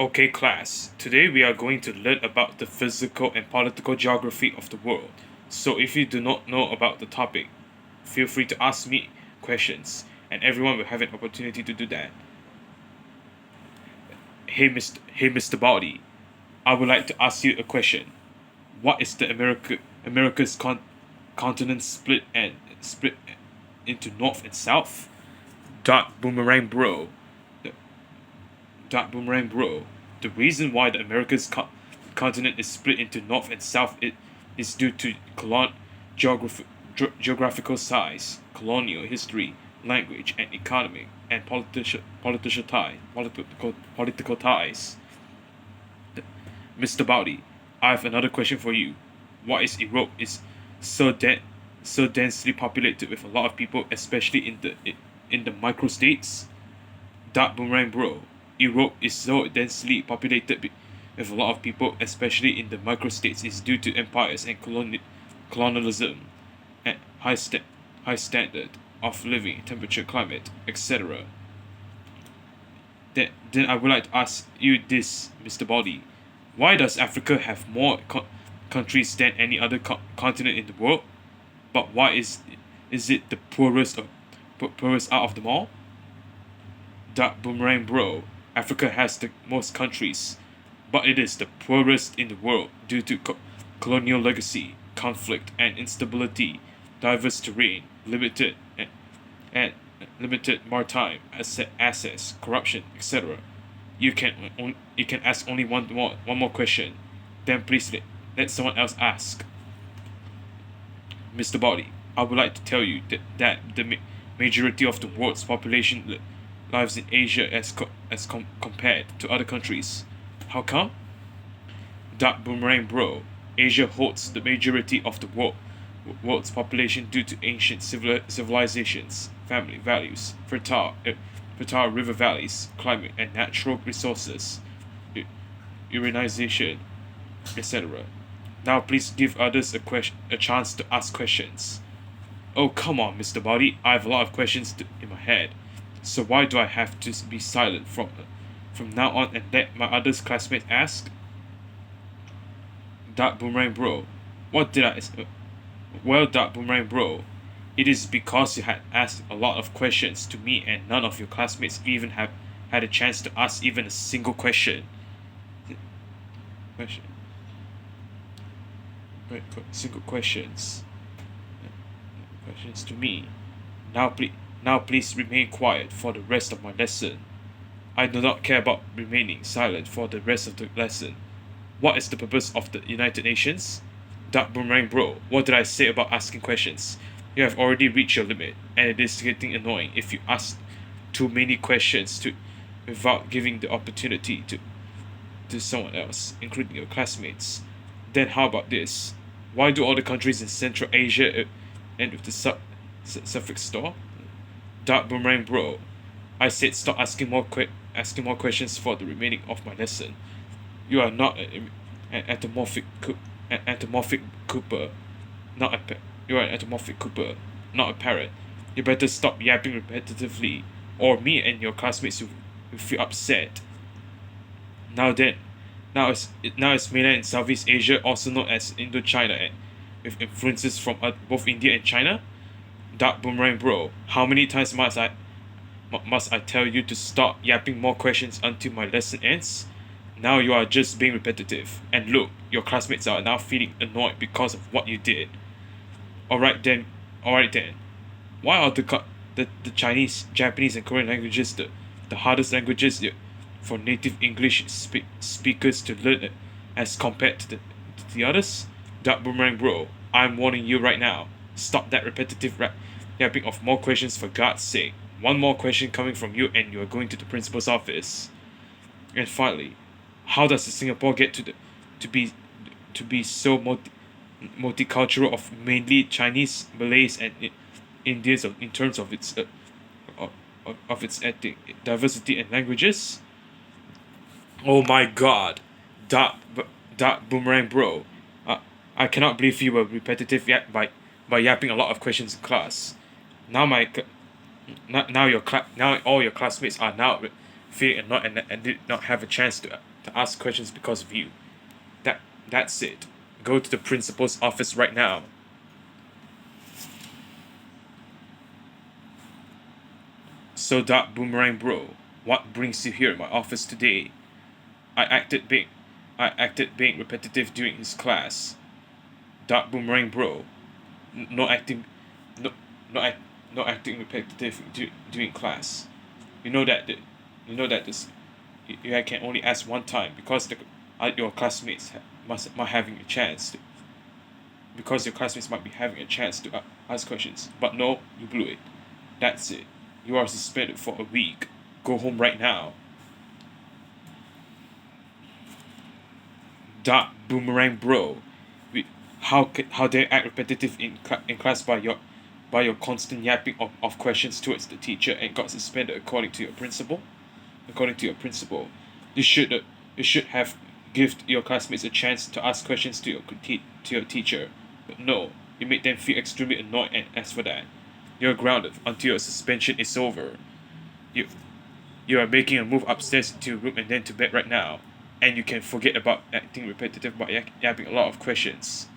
Okay, class. Today we are going to learn about the physical and political geography of the world. So if you do not know about the topic, feel free to ask me questions, and everyone will have an opportunity to do that. Hey, Mr. Body, I would like to ask you a question. What is the America's continent split into North and South? Dot boomerang bro. Boomerang bro. The reason why the Americas continent is split into North and South is due to geographical size, colonial history, language, and economic and political ties. Mr. Bowdy, I have another question for you. Why is Europe is so so densely populated with a lot of people, especially in the microstates? Dark Boomerang Bro, Europe is so densely populated with a lot of people, especially in the microstates, is due to empires and colonialism and high standard of living, temperature, climate, etc. Then I would like to ask you this, Mr. Body. Why does Africa have more countries than any other continent in the world? But why is it the poorest out of them all? Dark Boomerang Bro, Africa has the most countries, but it is the poorest in the world due to colonial legacy, conflict and instability, diverse terrain, and limited maritime access, corruption, etc. You can ask only one more question. Then please let someone else ask. Mr. Body, I would like to tell you that the majority of the world's population lives in Asia as compared to other countries. How come? Dark Boomerang Bro, Asia holds the majority of the world's population due to ancient civilizations, family values, fertile river valleys, climate and natural resources, urbanization, etc. Now please give others a chance to ask questions. Oh come on, Mr. Body, I have a lot of questions in my head. So why do I have to be silent from now on and let my other classmates ask? Dark Boomerang Bro, what did I? Well, Dark Boomerang Bro, it is because you had asked a lot of questions to me and none of your classmates even have had a chance to ask even a single question. Question. Right, single questions. Questions to me. Now please remain quiet for the rest of my lesson. I do not care about remaining silent for the rest of the lesson. What is the purpose of the United Nations? Dark Boomerang Bro, what did I say about asking questions? You have already reached your limit, and it is getting annoying if you ask too many questions without giving the opportunity to someone else, including your classmates. Then how about this? Why do all the countries in Central Asia end with the suffix store? Dark Boomerang Bro, I said stop asking more questions for the remaining of my lesson. You are not an anthropomorphic Cooper, not a you are an anthropomorphic Cooper, not a parrot. You better stop yapping repetitively, or me and your classmates will feel upset. Now then, now it's mainland and Southeast Asia, also known as Indochina, with influences from both India and China. Dark Boomerang Bro, how many times must I tell you to stop yapping more questions until my lesson ends? Now you are just being repetitive. And look, your classmates are now feeling annoyed because of what you did. Alright then. Why are the Chinese, Japanese, and Korean languages the hardest languages for native English speakers to learn as compared to the others? Dark Boomerang Bro, I'm warning you right now. Stop that repetitive yapping of more questions for God's sake. One more question coming from you and you are going to the principal's office. And finally, how does Singapore get to be so multicultural of mainly Chinese, Malays, and Indians in terms of its ethnic diversity and languages? Oh my God, Dark Boomerang Bro, I cannot believe you were repetitive by yapping a lot of questions in class. Now my now all your classmates are now feeling annoyed and did not have a chance to ask questions because of you. That's it. Go to the principal's office right now. So that Boomerang bro, what brings you here in my office today? I acted being I acted being repetitive during his class. That Boomerang bro, no acting, no no act, no acting repetitive during class. You know that you know that this I can only ask one time because your classmates might having a chance to, because your classmates might be having a chance to ask questions. But no, you blew it. That's it. You are suspended for a week. Go home right now. That Boomerang bro. How dare act repetitive in class by your constant yapping of questions towards the teacher and got suspended according to your principal? According to your principal, you should have give your classmates a chance to ask questions to your teacher. But no, you made them feel extremely annoyed, and as for that, you're grounded until your suspension is over. You you are making a move upstairs to your room and then to bed right now. And you can forget about acting repetitive by yapping a lot of questions.